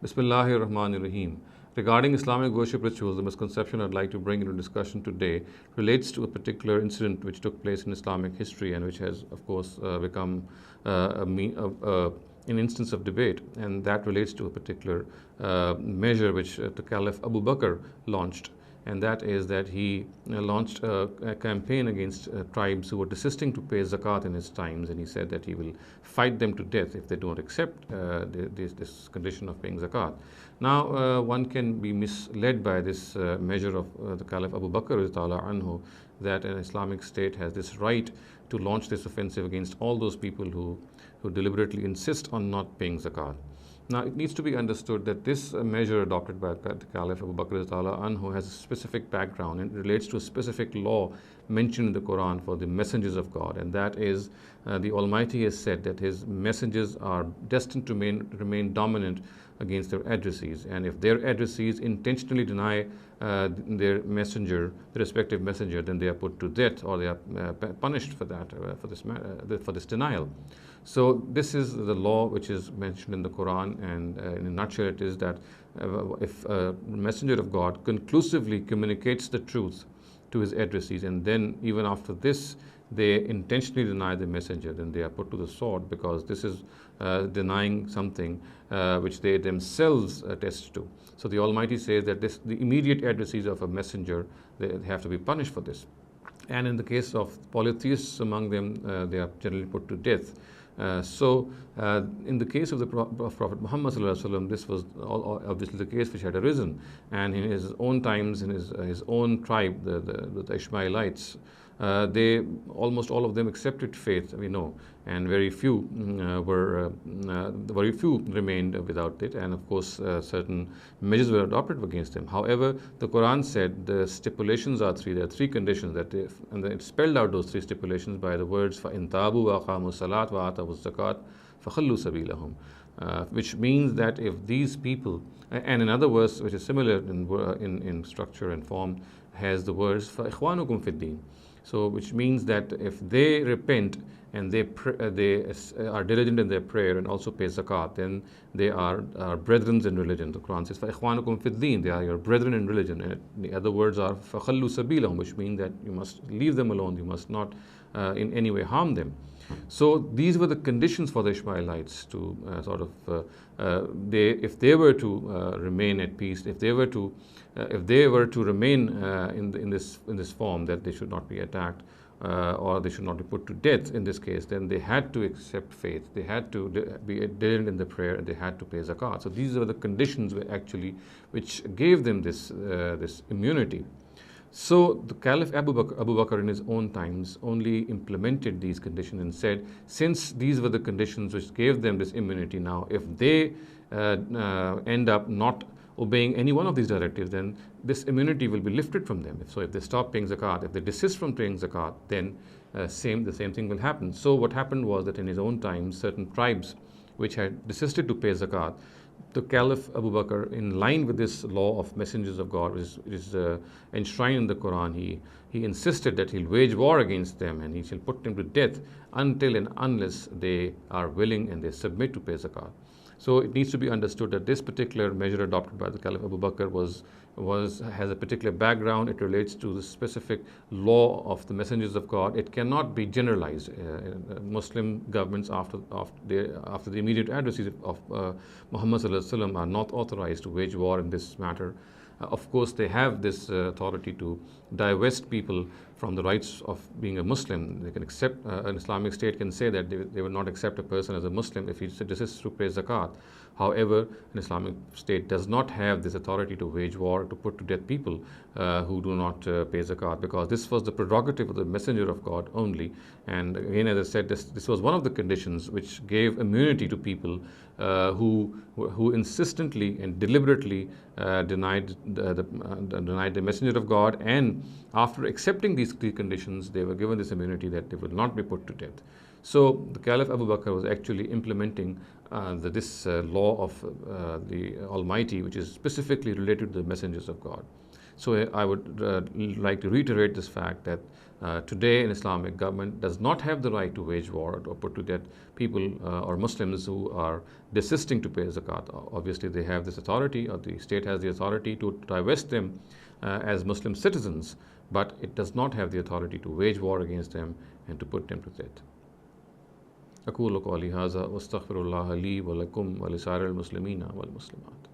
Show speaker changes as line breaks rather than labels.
Bismillahir Rahmanir Rahim. Regarding Islamic worship rituals, the misconception I'd like to bring into discussion today relates to a particular incident which took place in Islamic history and which has, of course, become an instance of debate, and that relates to a particular measure which the Caliph Abu Bakr launched, and that is that he launched a campaign against tribes who were desisting to pay zakat in his times, and he said that he will fight them to death if they don't accept this condition of paying zakat. Now, one can be misled by this measure of the Caliph Abu Bakr anhu, that an Islamic state has this right to launch this offensive against all those people who deliberately insist on not paying zakat. Now, it needs to be understood that this measure adopted by the Caliph Abu Bakr anhu has a specific background and it relates to a specific law mentioned in the Quran for the messengers of God, and that is the Almighty has said that His messengers are destined to remain dominant against their adversaries, and if their adversaries intentionally deny their messenger, the respective messenger, then they are put to death or they are punished for that, for this denial. So this is the law which is mentioned in the Quran, and in a nutshell it is that if a messenger of God conclusively communicates the truth to his adversaries, and then even after this they intentionally deny the messenger, then they are put to the sword, because this is denying something which they themselves attest to. So the Almighty says that the immediate adversaries of a messenger, they have to be punished for this. And in the case of polytheists among them, they are generally put to death. In the case of the Prophet Muhammad ﷺ, this was obviously the case which had arisen, and in his own times, in his own tribe, the Ishmaelites, they almost all of them accepted faith, we know, and very few remained without it, and of course certain measures were adopted against them. However, the Quran said the stipulations are three. There are three conditions and it spelled out those three stipulations by the words فَإِن تَابُوا وَأَقَامُوا الصَّلَاةَ وَآتَوُا الزَّكَاةَ فَخَلُّوا سَبِيلَهُم, which means that if these people, and another verse which is similar in structure and form has the words فَإِخْوَانُكُمْ فِي الدِّينِ, so which means that if they repent and they are diligent in their prayer and also pay zakat, then they are brethren in religion. The Quran says فَإِخْوَانُكُمْ فِي الدِّينِ, they are your brethren in religion. And the other words are فَخَلُّوا سَبِيلَهُم, which mean that you must leave them alone, you must not in any way harm them. So these were the conditions for the Ishmaelites to if they were to remain at peace, if they were to remain in this form, that they should not be attacked or they should not be put to death in this case, then they had to accept faith, they had to be diligent in the prayer, and they had to pay zakat. So these are the conditions which gave them this immunity. So the Caliph Abu Bakr in his own times only implemented these conditions and said, since these were the conditions which gave them this immunity, now if they end up not obeying any one of these directives, then this immunity will be lifted from them. So if they stop paying zakat, if they desist from paying zakat, then the same thing will happen. So what happened was that in his own times, certain tribes which had desisted to pay zakat, the Caliph Abu Bakr, in line with this law of messengers of God, which is enshrined in the Quran, he insisted that he'll wage war against them and he shall put them to death until and unless they are willing and they submit to pay zakat. So it needs to be understood that this particular measure adopted by the Caliph Abu Bakr has a particular background. It relates to the specific law of the messengers of God. It cannot be generalized. Muslim governments after the immediate adversaries of Muhammad ﷺ are not authorized to wage war in this matter. Of course, they have this authority to divest people from the rights of being a Muslim. They can accept, an Islamic state can say that they will not accept a person as a Muslim if he desists to pay zakat. However, an Islamic state does not have this authority to wage war, to put to death people who do not pay zakat, because this was the prerogative of the messenger of God only. And again, as I said, this was one of the conditions which gave immunity to people who insistently and deliberately denied the messenger of God, and after accepting these three conditions, they were given this immunity that they would not be put to death. So the Caliph Abu Bakr was actually implementing this law of the Almighty, which is specifically related to the messengers of God. So I would like to reiterate this fact that Today, an Islamic government does not have the right to wage war or put to death people or Muslims who are desisting to pay zakat. Obviously, they have this authority, or the state has the authority to divest them as Muslim citizens, but it does not have the authority to wage war against them and to put them to death. أقول قولي هذا وأستغفر الله لي ولكم ولسائر المسلمين والمسلمات.